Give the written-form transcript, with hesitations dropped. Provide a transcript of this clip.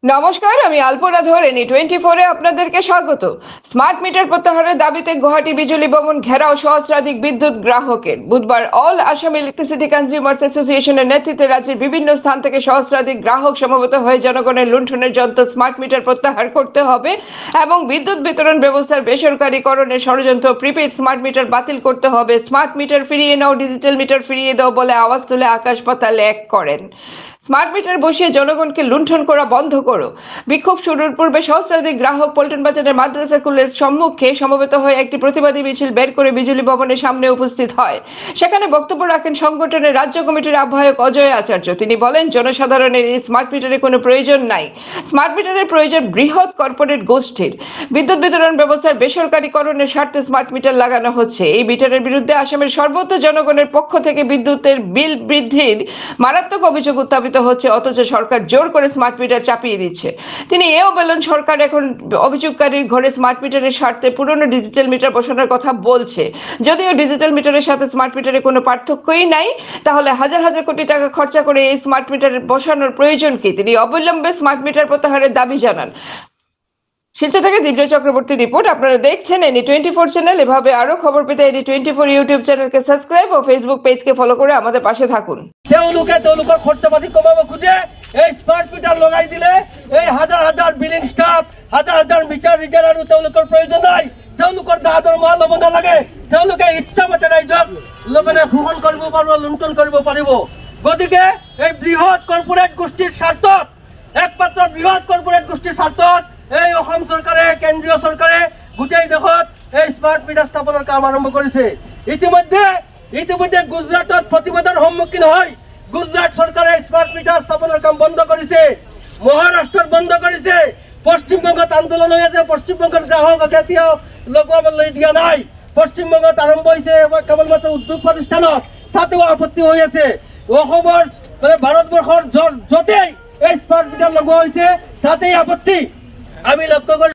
নমস্কার, আমি আলপনা ধরে N24-এ আপনাদেরকে স্বাগত। স্মার্ট মিটার প্রত্যাহারের দাবিতে গুয়াহাটি বিজুলি ভবন ঘেরাও সহস্রাধিক বিদ্যুৎ গ্রাহকের। বুধবার অল আসাম ইলেকট্রিসিটি কনজিউমার্স অ্যাসোসিয়েশনের নেতৃত্বে রাজ্যের বিভিন্ন স্থান থেকে সহস্রাধিক গ্রাহক সমবেত হয়ে জনগণের লুণ্ঠনের যন্ত্র স্মার্ট মিটার প্রত্যাহার করতে হবে এবং বিদ্যুৎ বিতরণ ব্যবস্থার বেসরকারীকরণের ষড়যন্ত্র প্রিপেড স্মার্ট মিটার বাতিল করতে হবে, স্মার্ট মিটার ফিরিয়ে নাও, ডিজিটাল মিটার ফিরিয়ে দাও বলে আওয়াজ তুলে আকাশ পাতাল এক করেন। স্মার্ট মিটার বসিয়ে জনগণকে লুণ্ঠন করা বন্ধ করো। বিক্ষোভ শুরুর পূর্বে সহস্রাধিক গ্রাহক পল্টন বাজারের মাদ্রাসা স্কুলের সম্মুখে সমবেত হয়ে একটি প্রতিবাদী মিছিল বের করে বিজুলি ভবনের সামনে উপস্থিত হয়। সেখানে বক্তব্য রাখেন সংগঠনের রাজ্য কমিটির আহ্বায়ক অজয় আচার্য। তিনি বলেন, জনসাধারণের এই স্মার্ট মিটারের কোনো প্রয়োজন নাই। স্মার্ট মিটারের প্রয়োজন বৃহৎ কর্পোরেট গোষ্ঠীর। বিদ্যুৎ বিতরণ ব্যবস্থার বেসরকারীকরণের স্বার্থে স্মার্ট মিটার লাগানো হচ্ছে। এই মিটারের বিরুদ্ধে আসামের সর্বত্র জনগণের পক্ষ থেকে বিদ্যুতের বিল বৃদ্ধির মারাত্মক অভিযোগ উত্থাপিত হচ্ছে, অথচ সরকার জোর করে স্মার্ট মিটার চাপিয়ে দিচ্ছে। তিনি এও বলেন, সরকার এখন অভিযোগকারীর ঘরে স্মার্ট মিটারের স্বার্থে পুরনো ডিজিটাল মিটার বসানোর কথা বলছে। যদিও ডিজিটাল মিটারের সাথে স্মার্ট মিটারের কোনো পার্থক্যই নাই, তাহলে হাজার হাজার কোটি টাকা খরচা করে এই স্মার্ট মিটার বসানোর প্রয়োজন কি? তিনি অবিলম্বে স্মার্ট মিটার প্রত্যাহারের দাবি জানান। শিলচর থেকে দিব্য চক্রবর্তী রিপোর্ট। আপনারা দেখছেন N24 চ্যানেল। এভাবে আরো খবর পেতে N24 ইউটিউব চ্যানেলকে সাবস্ক্রাইব ও ফেসবুক পেজকে ফলো করে আমাদের পাশে থাকুন। তেওঁলোকৰ খৰচাপাতি কমাব খুঁজে। এই স্মার্ট মিটার লগাই দিলে এই হাজার হাজার বিলিং স্টাফ, হাজার হাজার মিটার রিডার আৰু তেওঁলোকৰ প্ৰয়োজন নাই। তেওঁলোকৰ দৰমহা ল'ব নালাগে। তেওঁলোকে ইচ্ছামতে ৰাইজক শোষণ কৰিব পাৰিব, লুণ্ঠন কৰিব পাৰিব। গতিকে এই বৃহৎ কৰ্পোৰেট গোষ্ঠীৰ স্বাৰ্থত, একমাত্ৰ বৃহৎ কৰ্পোৰেট গোষ্ঠীৰ স্বাৰ্থত এই অসম চৰকাৰে, কেন্দ্ৰীয় চৰকাৰে গোটেই দেশত এই স্মাৰ্ট মিটাৰ স্থাপনৰ কাম আৰম্ভ কৰিছে। ইতিমধ্যে গুজৰাটত প্ৰতিবাদৰ সন্মুখীন হয়। গুজৰাট চৰকাৰে স্মাৰ্ট মিটাৰ স্থাপনৰ কাম বন্ধ কৰিছে, মহাৰাষ্ট্ৰত বন্ধ কৰিছে, পশ্চিমবংগত আন্দোলন হৈ আছে। পশ্চিমবংগৰ গ্ৰাহকক এতিয়াও লগাবলৈ দিয়া নাই। পশ্চিমবংগত আৰম্ভ হৈছে কেৱলমাত্ৰ উদ্যোগ প্ৰতিষ্ঠানত, তাতেও আপত্তি হৈ আছে। অসমৰ ভাৰতবৰ্ষৰ য'তেই এই স্মাৰ্ট মিটাৰ লগোৱা হৈছে তাতেই আপত্তি। আমি লক্ষ্য কৰি